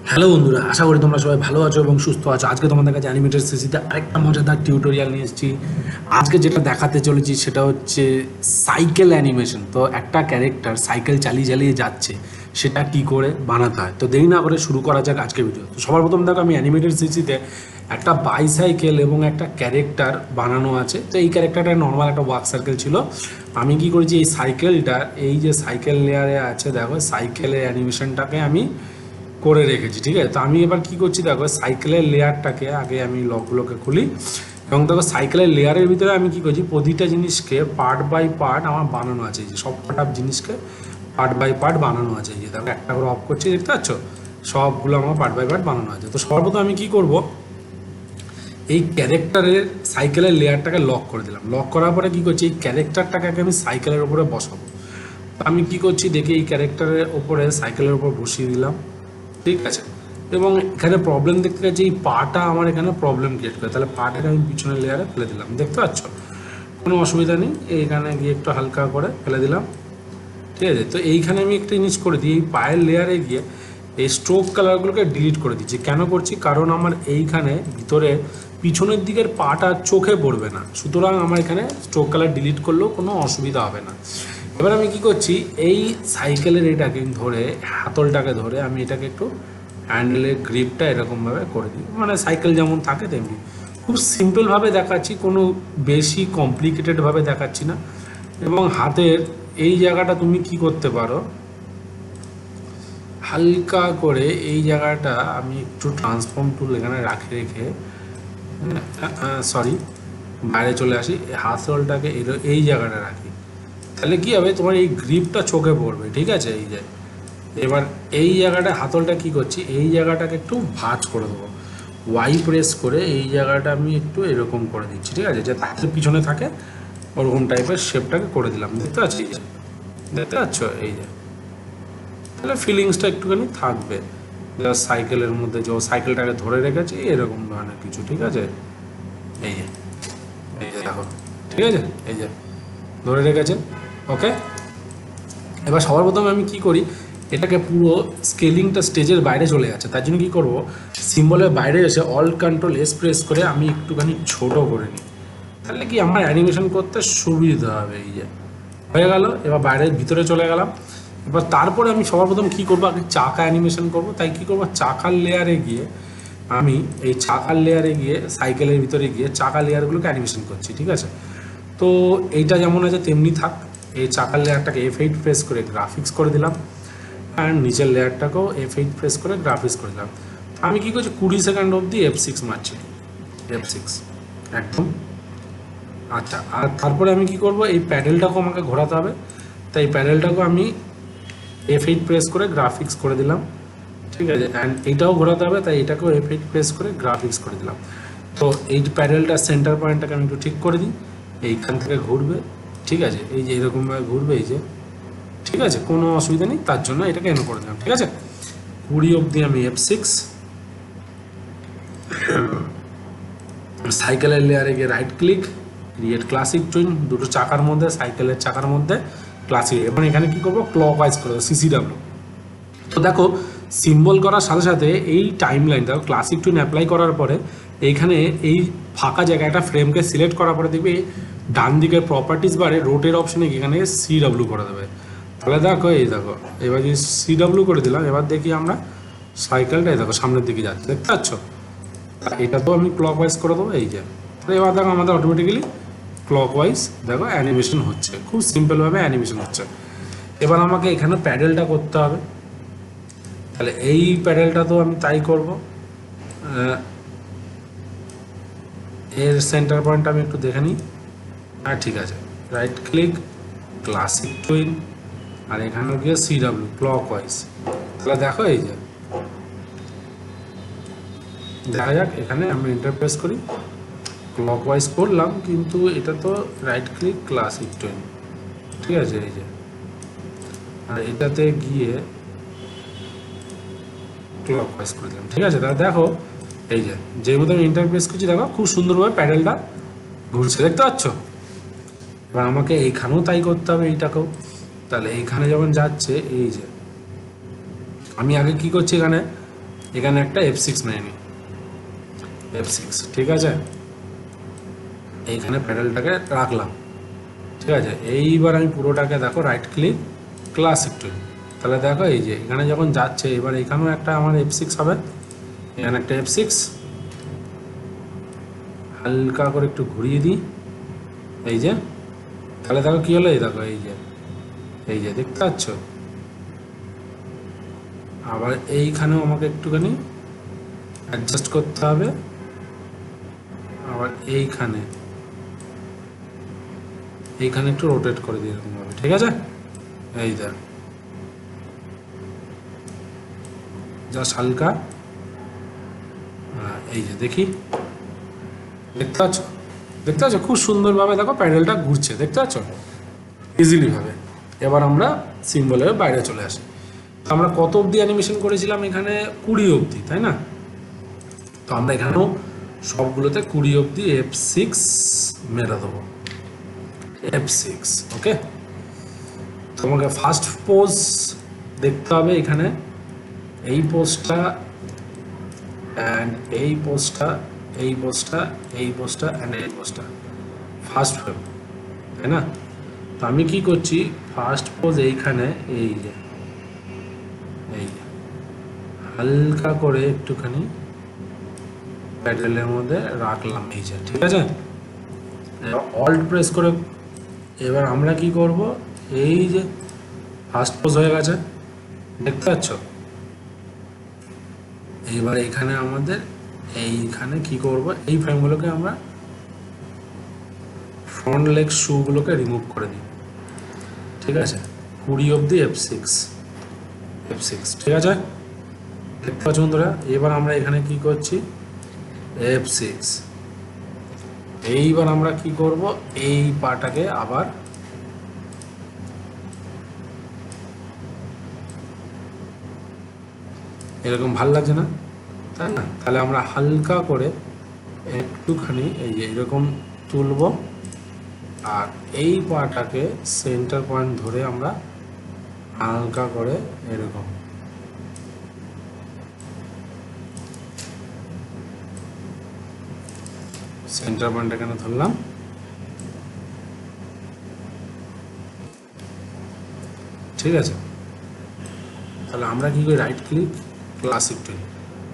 Hello বন্ধুরা, আশা করি তোমরা সবাই ভালো আছো এবং সুস্থ আছো। আজকে তোমাদের কাছে অ্যানিমেটেড সিসিতে আরেকটা মজাদার টিউটোরিয়াল নিয়ে এসেছি। আজকে যেটা দেখাতে চলেছি সেটা হচ্ছে সাইকেল অ্যানিমেশন। তো একটা ক্যারেক্টার সাইকেল চালিয়ে চালিয়ে যাচ্ছে, সেটা কি করে বানাতে হয়। তো দেরি না করে শুরু করা যাক আজকের ভিডিও। তো সবার প্রথম দেখো, আমি অ্যানিমেটেড সিসিতে একটা বাইসাইকেল এবং একটা ক্যারেক্টার বানানো আছে। তো এই ক্যারেক্টারটা নর্মাল একটা ওয়ার্ক সার্কেল ছিল। আমি কি করেছি, এই সাইকেলটা, এই যে সাইকেল লেয়ারে আছে দেখো, সাইকেলের অ্যানিমেশনটাকে আমি করে রেখেছি। ঠিক আছে, তো আমি এবার কি করছি দেখো, সাইকেলের লেয়ারটাকে আগে আমি লকগুলোকে খুলি এবং দেখো সাইকেলের লেয়ারের ভিতরে আমি কি করছি, প্রতিটা জিনিসকে পার্ট বাই পার্ট আমার বানানো আছে। এই যে সব কটা জিনিসকে পার্ট বাই পার্ট বানানো আছে। এই যে দেখো একটা করে অফ করছি, দেখতে পাচ্ছ, সবগুলো আমার পার্ট বাই পার্ট বানানো আছে। তো সর্বপ্রথম আমি কি করব, এই ক্যারেক্টারের সাইকেলের লেয়ারটাকে লক করে দিলাম। লক করার পরে কি করছি, এই ক্যারেক্টারটাকে আগে আমি সাইকেলের উপরে বসাবো। আমি কি করছি দেখি, এই ক্যারেক্টারের ওপরে সাইকেলের উপর বসিয়ে দিলাম। ঠিক আছে, এবং এখানে প্রবলেম দেখতে পাচ্ছি, এই পাটা আমার এখানে প্রবলেম ক্রিয়েট করে। তাহলে পাটাকে আমি পিছনের লেয়ারে ফেলে দিলাম, দেখতে পাচ্ছ, কোনো অসুবিধা নেই। এইখানে গিয়ে একটু হালকা করে ফেলে দিলাম। ঠিক আছে, তো এইখানে আমি একটা জিনিস করে দিই, এই পায়ের লেয়ারে গিয়ে এই স্ট্রোক কালারগুলোকে ডিলিট করে দিচ্ছি। কেন করছি, কারণ আমার এইখানে ভিতরে পিছনের দিকের পাটা চোখে পড়বে না, সুতরাং আমার এখানে স্ট্রোক কালার ডিলিট করলেও কোনো অসুবিধা হবে না। এবার আমি কি করছি, এই সাইকেলের এটাকে ধরে, হাতলটাকে ধরে আমি এটাকে একটু হ্যান্ডেলের গ্রিপটা এরকমভাবে করে দিই, মানে সাইকেল যেমন থাকে তেমনি। খুব সিম্পলভাবে দেখাচ্ছি, কোনো বেশি কমপ্লিকেটেডভাবে দেখাচ্ছি না। এবং হাতের এই জায়গাটা তুমি কি করতে পারো, হালকা করে এই জায়গাটা আমি একটু ট্রান্সফর্ম টুল এখানে রেখে, সরি, বাইরে চলে আসি, হাতলটাকে এই জায়গাটা রাখি। তাহলে কি হবে, তোমার এই গ্রিপটা চোখে পড়বে। ঠিক আছে, এই যে এবার এই জায়গাটা হাতলটা কি করছি, এই জায়গাটাকে একটু ভাঁজ করে দেবো। ওয়াই প্রেস করে এই জায়গাটা আমি একটু এরকম করে দিচ্ছি। ঠিক আছে, যে হাতের পিছনে থাকে ওরকম টাইপের শেপটাকে করে দিলাম, দেখতে পাচ্ছি, দেখতে পাচ্ছ, এই যে, তাহলে ফিলিংসটা একটুখানি থাকবে। সাইকেলের মধ্যে যে সাইকেলটাকে ধরে রেখেছি এরকম ধরনের কিছু। ঠিক আছে, এই যে, এই যে দেখো, ঠিক আছে, এই যে ধরে রেখেছে। ওকে, এবার সবার প্রথমে আমি কি করি, এটাকে পুরো স্কেলিংটা স্টেজের বাইরে চলে যাচ্ছে, তার জন্য কী করবো, সিম্বলের বাইরে এসে অল কন্ট্রোল এস প্রেস করে আমি একটুখানি ছোট করে নিই। তাহলে কি আমার অ্যানিমেশন করতে সুবিধা হবে। এই যে হয়ে গেল, এবার বাইরের ভিতরে চলে গেলাম। এবার তারপরে আমি সবার প্রথম কী করবো, আগে চাকা অ্যানিমেশন করব। তাই কী করবো, চাকার লেয়ারে গিয়ে আমি এই চাকার লেয়ারে গিয়ে সাইকেলের ভিতরে গিয়ে চাকা লেয়ারগুলোকে অ্যানিমেশন করছি। ঠিক আছে, তো এইটা যেমন আছে তেমনি থাক। এই চাকার লেয়ারটাকে F8 প্রেস করে গ্রাফিক্স করে দিলাম, আর নিচের লেয়ারটাকেও F8 প্রেস করে গ্রাফিক্স করে দিলাম। আমি কী করছি, 20 সেকেন্ড অবধি F6 মারছি, F6 একদম। আচ্ছা, আর তারপরে আমি কি করব, এই প্যাডেলটাকেও আমাকে ঘোরাতে হবে। তাই প্যাডেলটাকেও আমি F8 প্রেস করে গ্রাফিক্স করে দিলাম। ঠিক আছে, অ্যান্ড এইটাও ঘোরাতে হবে, তাই এটাকেও F8 প্রেস করে গ্রাফিক্স করে দিলাম। তো এই প্যাডেলটা সেন্টার পয়েন্টটাকে আমি একটু ঠিক করে দিই, এইখান থেকে ঘুরবে। ঠিক আছে, এই যে এরকমভাবে ঘুরবে, এই যে, ঠিক আছে, কোনো অসুবিধা নেই, তার জন্য এটাকে এনে করে দিলাম। ঠিক আছে, 20 অবধি আমি F6, সাইকেলের লেয়ারে গিয়ে right click, create classic twin, দুটো চাকার মধ্যে, সাইকেলের চাকার মধ্যে ক্লাসিক। এবং এখানে কি করবো, ক্লক ওয়াইজ করে দেবো, CCW। তো দেখো, সিম্বল করার সাথে সাথে এই টাইম লাইন দেখো, ক্লাসিক টুইন অ্যাপ্লাই করার পরে এইখানে এই ফাঁকা জায়গাটা ফ্রেমকে সিলেক্ট করার পরে দেখবে ডান দিকের প্রপার্টিস বারে রোটের অপশনে এখানে CW করে দেবে। তাহলে দেখো, এই দেখো, এবার যদি CW করে দিলাম, এবার দেখি আমরা সাইকেলটাই দেখো সামনের দিকে যাচ্ছে, দেখতে পাচ্ছ। এটা তো আমি ক্লক ওয়াইজ করে দেবো, এই যে। তো এবার দেখো আমাদের অটোমেটিক্যালি ক্লক ওয়াইজ দেখো অ্যানিমেশন হচ্ছে, খুব সিম্পলভাবে অ্যানিমেশন হচ্ছে। এবার আমাকে এখানে প্যাডেলটা করতে হবে। তাহলে এই প্যাডেলটা তো আমি তাই করব, এর সেন্টার পয়েন্ট আমি একটু দেখে নিই। হ্যাঁ, ঠিক আছে, রাইট ক্লিক, ক্লাসিক টুইন, আর এখানে গিয়ে CW ক্লক ওয়াইজ। তাহলে দেখো, এই যে দেখা যাক, এখানে আমি ইন্টারপ্রেস করি, ক্লক ওয়াইজ করলাম, কিন্তু এটা তো রাইট ক্লিক ক্লাসিক টুইন। ঠিক আছে, এই যে, আর এটাতে গিয়ে ক্লক ওয়াইজ করে দিলাম। ঠিক আছে, তাহলে দেখো, এই যে যেই মতো আমি ইন্টারপ্রেস করছি, দেখো খুব সুন্দরভাবে প্যাডেলটা ঘুরছে, দেখতে পাচ্ছ। এবার আমাকে এইখানেও তাই করতে হবে, এইটাকেও। তাহলে এইখানে যখন যাচ্ছে, এই যে আমি আগে কি করছি, এখানে এখানে একটা F6 মেনে নিই, F6, ঠিক আছে। এইখানে প্যাডেলটাকে রাখলাম, ঠিক আছে। এইবার আমি পুরোটাকে দেখো রাইট ক্লিক ক্লাসিক টুল, তাহলে দেখো এই যে এখানে যখন যাচ্ছে, এবার এখানেও একটা আমার F6 হবে, এখানে একটা F6, হালকা করে একটু ঘুরিয়ে দিই, এই যে, তাহলে দেখো কি হলো, এই দেখো এই যে দেখতে পাচ্ছ। আবার এইখানেও আমাকে একটুখানি অ্যাডজাস্ট করতে হবে, আবার এইখানে একটু রোটেট করে দিই এরকম ভাবে, ঠিক আছে। এই দেখ জাস্ট হালকা, এই যে দেখি, দেখতে পাচ্ছ খুব সুন্দরভাবে দেখো প্যাডেলটা ঘুরছে, দেখতে পাচ্ছ ইজিলি ভাবে। এবার আমরা সিম্বলের বাইরে চলে আসি। আমরা কত অবধি অ্যানিমেশন করেছিলাম এখানে? 20 অবধি, তাই না? তো আমরা এখানেও সবগুলোতে 20 অবধি F6 মেরে দেবো, F6, ওকে। তোমাকে ফার্স্ট পোজ দেখতে হবে এখানে, এই পোজটা অ্যান্ড এই পোজটা, এই পোজটা, এই পোজটা অ্যান্ড এই পোজটা ফার্স্ট ফ্রেম, তাই না? তো আমি কি করছি, ফার্স্ট পোজ এইখানে এই যে হালকা করে একটুখানি প্যাডেলের মধ্যে রাখলাম, এই যে, ঠিক আছে। অল্ট প্রেস করে এবার আমরা কি করব, এই যে ফার্স্ট পোজ হয়ে গেছে, দেখতে পাচ্ছ। এবার এখানে আমাদের এইখানে কি করব, এই ফ্রেমগুলোকে আমরা ফ্রন্ট লেগ শুগুলোকে রিমুভ করে দিই, ঠিক আছে। 20 অবধি F6, ঠিক আছে, দেখতে পাচ্ছ বন্ধুরা। এবার আমরা এখানে কি করছি, F6। এইবার আমরা কি করব, এই পাটাকে আবার এরকম ভাল লাগছে না, তাই না? তাহলে আমরা হালকা করে একটুখানি এই যে এরকম তুলব, আর এই পাটাকে সেন্টার পয়েন্ট ধরে আমরা হালকা করে এরকম সেন্টার পয়েন্ট এখানে ধরলাম, ঠিক আছে। তাহলে আমরা কি করি, রাইট ক্লিক ক্লাসিক টুল,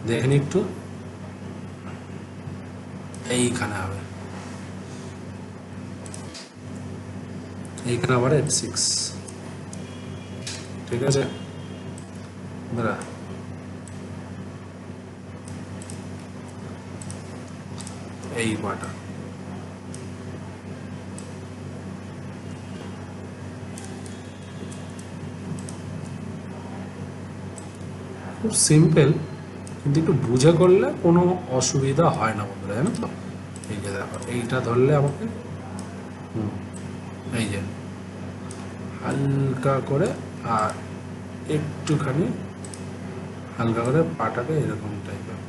দেখেন একটু, এইখানে হবে, এইখানে আবার F6, ঠিক আছে। দাঁড়া, এই পাটা খুব সিম্পল, কিন্তু একটু বুঝে করলে কোনো অসুবিধা হয় না বন্ধুরা, জানো তো। এই যে দেখো, এইটা ধরলে আমাকে এই যে হালকা করে, আর একটুখানি হালকা করে পাটাকে এরকম টাইপের,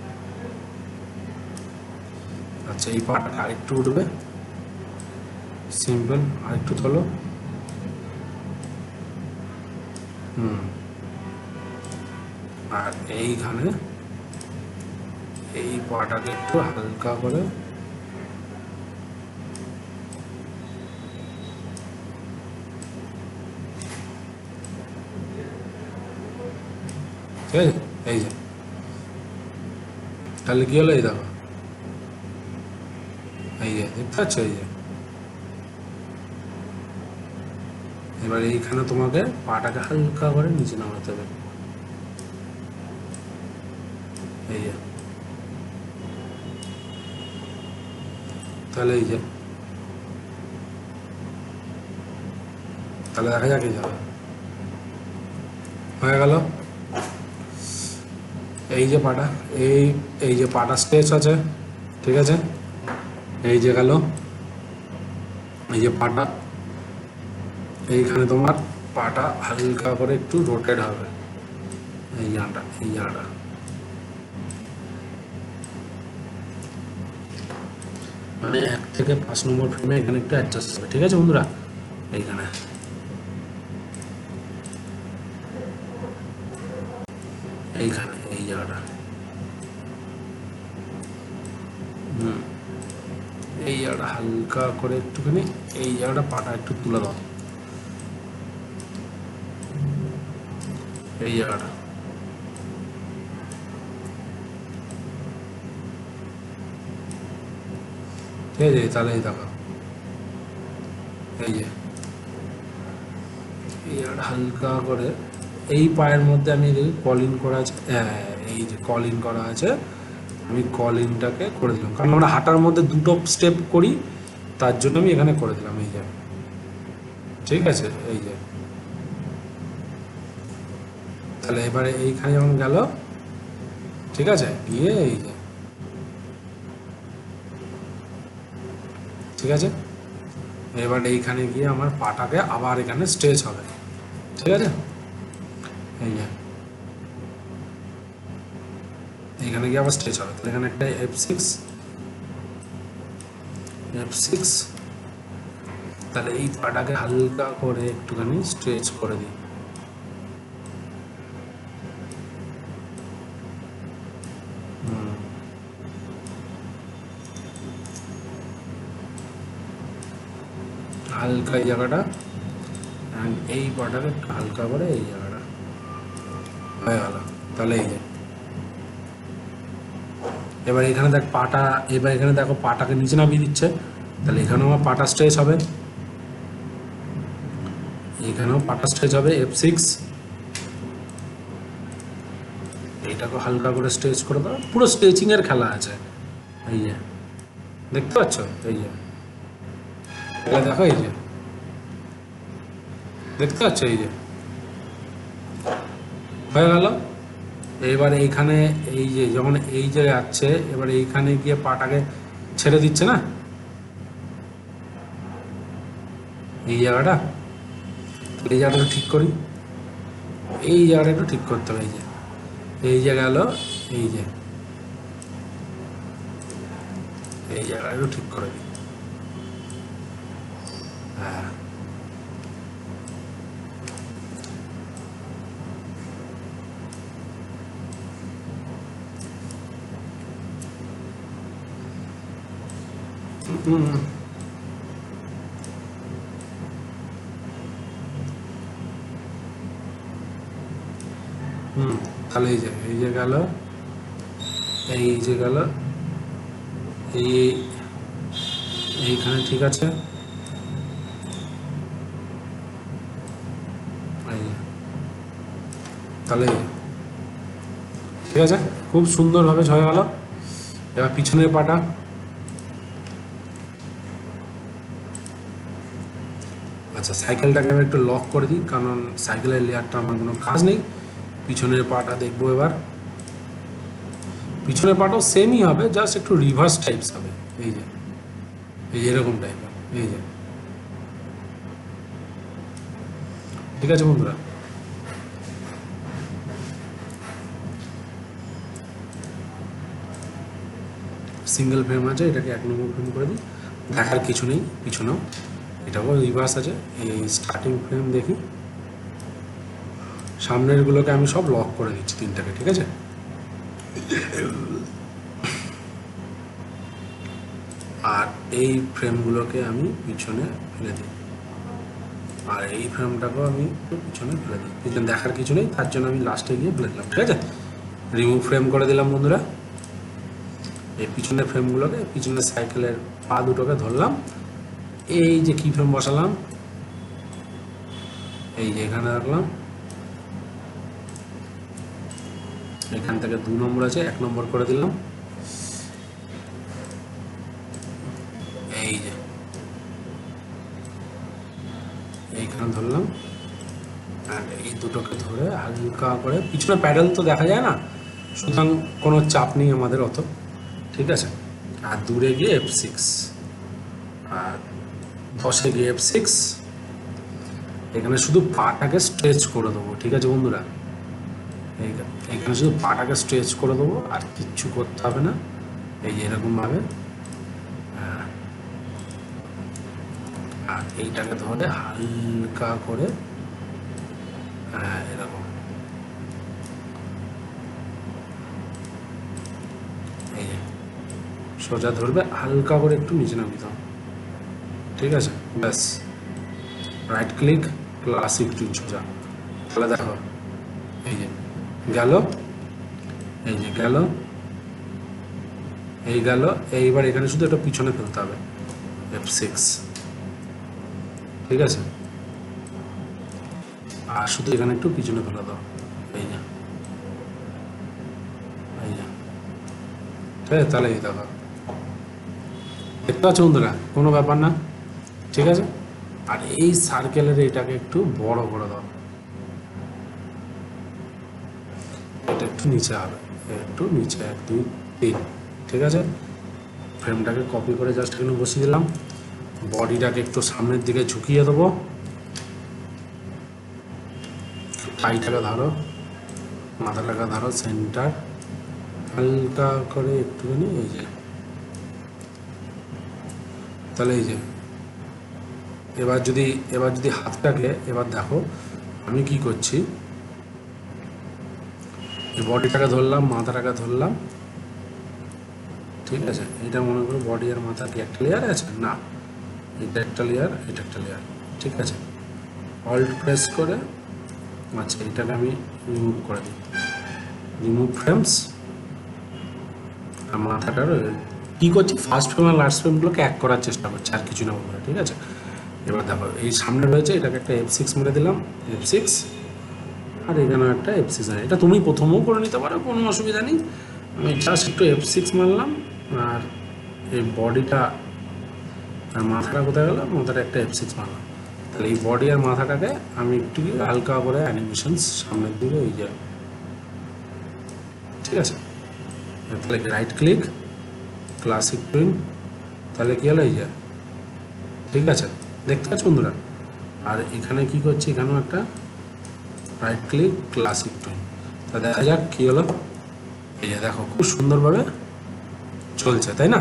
আচ্ছা। এই পাটাকে আরেকটু উঠবে, সিম্পল, আরেকটু তোলো, আর এইখানে এই পাটাকে একটু হালকা করে ঠিক আছে, এই যে, তাহলে কি হলো, এই দেখো, এই যে দেখতে পাচ্ছ, এই যে। এবার এইখানে তোমাকে পাটাকে হালকা করে নিচে নামাতে হবে, এই যে, তাহলে এই যে, তাহলে দেখা যাক এই যাবে, হয়ে গেল। এই যে পাটা, এই যে পাটা স্ট্রেচ আছে, ঠিক আছে, এই যে গেল, এই যে পাটা, এইখানে তোমার পাটা হালকা করে একটু রোটেট হবে, এই জায়গাটা মানে 1 থেকে 5 নম্বর ফ্রেমে এখানে একটু অ্যাডজাস্ট হবে, ঠিক আছে বন্ধুরা। এইখানে এই জায়গাটা এই জায়গাটা হালকা করে একটুখানি এই জায়গাটা পাটা একটু তুলে দাও, এই জায়গাটা ঠিক আছে। তাহলে এই দেখো এই যে এই জায়গাটা হালকা করে এই পায়ের মধ্যে আমি দেখি কল ইন করা আছে, এই যে কল ইন করা আছে, আমি কল ইনটাকে করে দিলাম, কারণ আমরা হাঁটার মধ্যে দুটো স্টেপ করি, তার জন্য আমি এখানে করে দিলাম এই যে, ঠিক আছে। এই যে তাহলে এবারে এইখানে যেমন গেল, ঠিক আছে, গিয়ে এই যে, ঠিক আছে, এবার এইখানে গিয়ে আমার পাটাকে আবার এখানে স্ট্রেচ হবে, ঠিক আছে। এই যে এখানে গিয়ে আবার স্ট্রেচ হবে, তাহলে এখানে একটা F6, তাহলে এই পাটাকে হালকা করে একটুখানি স্ট্রেচ করে দিই, হালকা এই জায়গাটা, এই পাটাকে হালকা করে এই জায়গাটা হয়ে গেল। তাহলে এই যে এবার এখানে দেখ পাটা, এবার এখানে দেখো পাটাকে নিচে নামিয়ে দিচ্ছে, তাহলে এখানেও আমার পাটা স্ট্রেচ হবে, এখানেও পাটা স্ট্রেচ হবে F6, এইটাকে হালকা করে স্ট্রেচ করে দাও, পুরো স্ট্রেচিং এর খেলা আছে। এই যে দেখতে পাচ্ছ, এই যে দেখো, এই যে দেখতে পাচ্ছ, এই যে হয়ে গেল। এবার এইখানে এই যে যখন এই যে যাচ্ছে, এবার এইখানে গিয়ে পাটাকে ছেড়ে দিচ্ছে না, এই জায়গাটা, এই জায়গাটা ঠিক করি, এই জায়গাটা একটু ঠিক করতে হবে, এই যে গেল, এই যে এই জায়গাটা একটু ঠিক করে দিই, হ্যাঁ তাহলে এই যে গেল, এই যে গেল, এই এইখানে ঠিক আছে, তাহলে ঠিক আছে, খুব সুন্দরভাবে হয়ে গেল। এবার পিছনের পাটা, আচ্ছা সাইকেলটাকে আমি একটু লক করে দিই, কারণ সাইকেলের লেয়ারটা আমার কোনো কাজ নেই। পিছনের পাটা দেখবো এবার, পিছনের পাটাও সেমই হবে, জাস্ট একটু রিভার্স টাইপস হবে, এই যে এরকম টাইপের, এই যে, ঠিক আছে বন্ধুরা। সিঙ্গেল ফ্রেম আছে, এটাকে 1 নম্বর ফ্রেম করে দিই, দেখার কিছু নেই, পিছনেও এটাও রিভার্স আছে। এই স্টার্টিং ফ্রেম দেখি, সামনের গুলোকে আমি সব লক করে দিচ্ছি তিনটাকে, ঠিক আছে। আর এই ফ্রেমগুলোকে আমি পিছনে ফেলে দিই, আর এই ফ্রেমটাকেও আমি একটু পিছনে ফেলে দিই, পিছনে দেখার কিছু নেই, তার জন্য আমি লাস্টে গিয়ে ফেলে দিলাম, ঠিক আছে। রিমুভ ফ্রেম করে দিলাম বন্ধুরা। এই পিছনের ফ্রেমগুলোকে, পিছনের সাইকেলের পা দুটোকে ধরলাম, এই যে কি ফ্রেম বসালাম, এই যে এখানে রাখলাম, এখান থেকে 2 নম্বর আছে, 1 নম্বর করে দিলাম, এই যে এইখানে ধরলাম, আর এই দুটোকে ধরে হালকা করে, পিছনে প্যাডেল তো দেখা যায় না, সুতরাং কোনো চাপ নেই আমাদের অত, ঠিক আছে। আর দূরে গিয়ে F6, আর 10-এ গিয়ে F6, এখানে শুধু পাটাকে স্ট্রেচ করে দেবো, ঠিক আছে বন্ধুরা। এখানে শুধু পাটাকে স্ট্রেচ করে দেবো, আর কিচ্ছু করতে হবে না, এই যে এরকমভাবে, আর এইটাকে ধরে হালকা করে, এরকম, এই যে সোজা ধরবে, হালকা করে একটু নিচে নামিয়ে দাও, ঠিক আছে, ব্যাস। রাইট ক্লিক, ক্লাসিক টুইন সোজা। তাহলে দেখো এই যে গেল, এই যে গেল, এই গেল। এইবার এখানে শুধু এটা পিছনে ফেলতে হবে, F6, ঠিক আছে। আর শুধু এখানে একটু পিছনে ফেলে দাও, এই যে, এই যে, ঠিক আছে। তাহলে এই দেখো, দেখতে পাচ্ছ বন্ধুরা, কোনো ব্যাপার না, ঠিক আছে। আর এই সার্কেলের এটাকে একটু বড় করে দাও, এটা একটু নিচে হবে, একটু নিচে, 1 2 3, ঠিক আছে। ফ্রেমটাকে কপি করে জাস্ট এখানে বসিয়ে দিলাম। বডিটাকে একটু সামনের দিকে ঝুঁকিয়ে দেবো, টাইটাকে ধরো, মাথাটাকে ধরো, সেন্টার হালকা করে একটুখানি, এই যে। তাহলে এই যে এবার যদি হাতটাকে, এবার দেখো আমি কি করছি, এই বডিটাকে ধরলাম, মাথাটাকে ধরলাম, ঠিক আছে। এটা মনে করো বডি আর মাথা কি একটা লেয়ার আছে না, এটা একটা লেয়ার, এটা একটা লেয়ার, ঠিক আছে। অল্ট প্রেস করে, আচ্ছা এটাকে আমি রিমুভ করে দিই, রিমুভ ফ্রেমস। আর মাথাটার কী করছি, ফার্স্ট ফ্রেম আর লাস্ট ফ্রেমগুলোকে এক করার চেষ্টা করছি, আর কিছু না বন্ধুরা, ঠিক আছে। এবার দেখো এই সামনে রয়েছে, এটাকে একটা F6 মেরে দিলাম, F6, আর এখানেও একটা F6 আছে। এটা তুমি প্রথমেও করে নিতে পারো, কোনো অসুবিধা নেই। আমি জাস্ট একটু F6 মারলাম, আর এই বডিটা আর মাথাটা কোথায় গেল, মাথাটা একটা F6 মারলাম। তাহলে এই বডি আর মাথাটাকে আমি একটু হালকা করে অ্যানিমেশনস সামনের দিকে, ওই যে, ঠিক আছে। তাহলে রাইট ক্লিক, ক্লাসিক টুইন, তাহলে কি হলো, এই যে, ঠিক আছে, দেখতে পাচ্ছ বন্ধুরা। আর এখানে কি করছি, এখানেও একটা রাইট ক্লিক, ক্লাসিক টুইন। তা দেখা যাক কি হলো। এই যে দেখো, খুব সুন্দরভাবে চলছে, তাই না।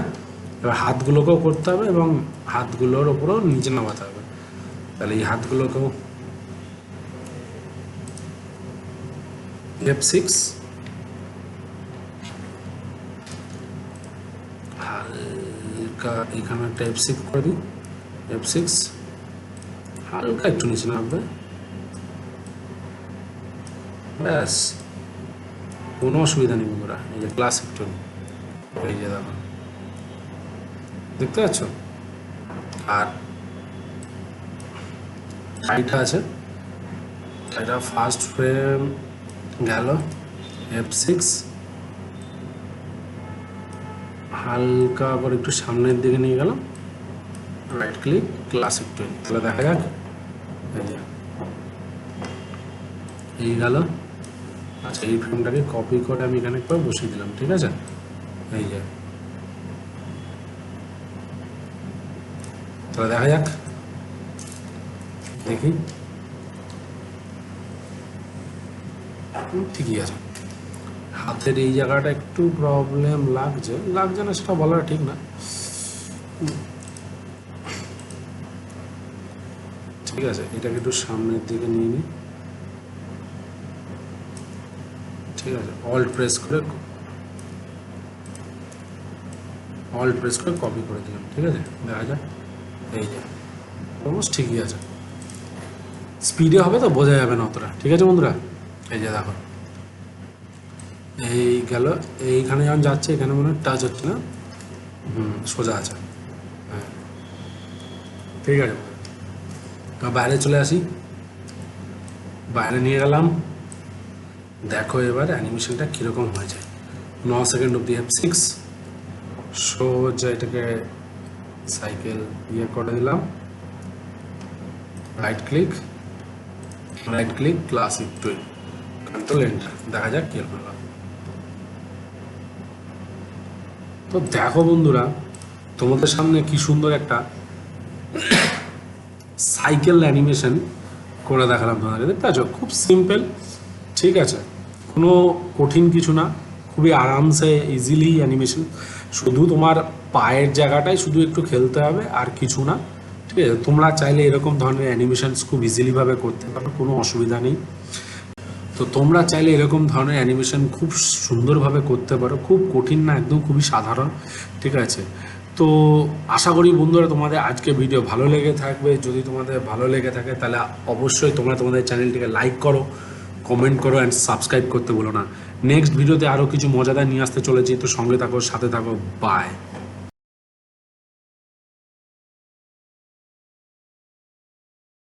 এবার হাতগুলোকেও করতে হবে, এবং হাতগুলোর ওপরও নিচে নামাতে হবে। তাহলে এই হাতগুলোকেও F6, হালকা এখানে একটা F6 করে দিই, F6, হালকা একটু নিচে নামবে, ব্যাস, কোনো অসুবিধা নেই বন্ধুরা। এই যে ক্লাসিক টুইন, এই যে দেখো, দেখতে পাচ্ছ। আর টাইটা আছে, এটা ফার্স্ট ফ্রেম গেল, F6, হালকা করে একটু সামনের দিকে নিয়ে গেলাম, রাইট ক্লিক, ক্লাসিক টুইন। তাহলে দেখা যাক, এই যে, এই গেল। আচ্ছা এই ফ্রেমটাকে কপি করে আমি এখানে একবার বসিয়ে দিলাম, ঠিক আছে। এই যে, তাহলে দেখা যাক, দেখি, ঠিকই আছে। হাতের এই জায়গাটা একটু প্রবলেম লাগছে না, সেটা বলা ঠিক না, ঠিক আছে। এটাকে একটু সামনের দিকে নিয়ে নিই, ঠিক আছে। অল্ট প্রেস করে কপি করে দিলাম, ঠিক আছে। দেখা যাক, এই যে অলমোস্ট ঠিকই আছে। স্পিডে হবে তো বোঝা যাবে না অতটা, ঠিক আছে বন্ধুরা। এই যে দেখো, এই গেল, এইখানে যখন যাচ্ছে এখানে মনে হয় টাচ হচ্ছে না, সোজা আছে, হ্যাঁ ঠিক আছে। তো বাইরে চলে আসি, বাইরে নিয়ে গেলাম, দেখো এবার অ্যানিমেশনটা কীরকম হয়েছে। 9 সেকেন্ড অব্দি F6, সোজা এটাকে সাইকেল ইয়ে করে দিলাম, right click, classic twin, control enter, দেখা যাক কি হলো। তো দেখো বন্ধুরা, তোমাদের সামনে কি সুন্দর একটা সাইকেল অ্যানিমেশন করে দেখালাম তোমাদের, দেখতে পাচ্ছ, খুব সিম্পল, ঠিক আছে, কোনো কঠিন কিছু না, খুবই আরামসে ইজিলি অ্যানিমেশন। শুধু তোমার পায়ের জায়গাটাই শুধু একটু খেলতে হবে, আর কিছু না, ঠিক আছে। তোমরা চাইলে এরকম ধরনের অ্যানিমেশনস খুব ইজিলিভাবে করতে পারো, কোনো অসুবিধা নেই। তো তো তোমরা চাইলে এরকম ধরনের অ্যানিমেশন খুব সুন্দরভাবে করতে পারো, খুব কঠিন না, একদম খুবই সাধারণ, ঠিক আছে। তো আশা করি বন্ধুরা তোমাদের আজকে ভিডিও ভালো লেগে থাকবে। যদি তোমাদের ভালো লেগে থাকে তাহলে অবশ্যই তোমরা তোমাদের চ্যানেলটিকে লাইক করো, কমেন্ট করো অ্যান্ড সাবস্ক্রাইব করতে বলো না। নেক্সট ভিডিওতে আরও কিছু মজাদার নিয়ে আসতে চলেছি, তো সঙ্গে থাকো, সাথে থাকো, বাই।